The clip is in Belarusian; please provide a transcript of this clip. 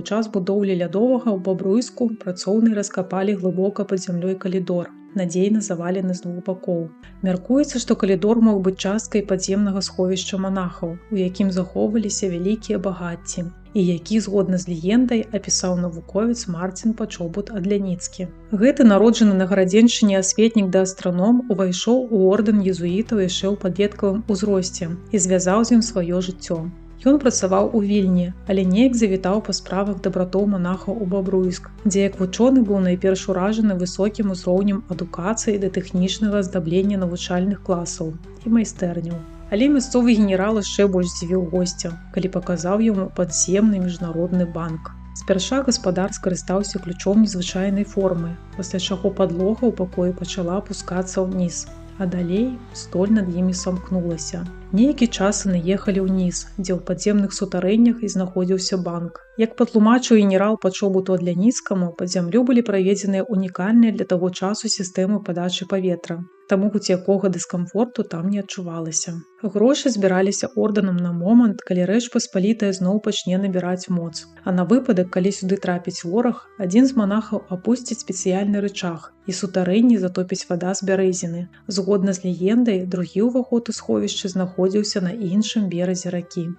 У час будоўлі лядовага ў Бабруйску працоўныя раскапалі глыбока пад зямлёй калідор, надзейна завалены з двух бакоў. Мяркуецца, што калідор мог быць часткай падземнага сховішча манахаў, у якім захоўваліся вялікія багацці, і які, згодна з легендай, апісаў навуковец Марцін Пачобут Адляніцкі. Гэты народжаны на Гарадзеншчыне асветнік да астраном увайшоў у ордэн езуітаў яшчэ ў падлеткавым узросце і звязаў з ім сваё жыццё. Ён працаваў у Вільні, але неяк завітаў па справах да братоў монахаў у Бабруйск, дзе як вучоны быў найперш уражаны высокім узроўнем адукацыі да тэхнічнага аздаблення навучальных класаў і майстэрняў. Але мясцовы генерал яшчэ больш здзівіў госця, калі паказаў яму падземны міжнародны банк. Спярша гаспадар скарыстаўся ключом незвычайнай формы, пасля чаго падлога ў пакоі пачала апускацца ўніз, а далей столь над імі самкнулася. Нейкі час яны ехалі ўніз, дзе ў падземных сутарэннях і знаходзіўся банк. Як патлумачыў генерал Пачобуту Адляніцкаму, пад зямлю былі праведзеныя унікальныя для таго часу сістэмы падачы паветра, таму хоць якога дыскамфорту там не адчувалася. Грошы збіраліся ордэнам на момант, калі рэч паспалітая зноў пачне набіраць моц. А на выпадак, калі сюды трапіць вораг, адзін з монахаў апусціць спецыяльны рычаг, і сутарэнні затопіць вада з бярэзіны. Згодна з легендай, другі ўваход у сховішча знаходзіўся на іншым беразе ракі.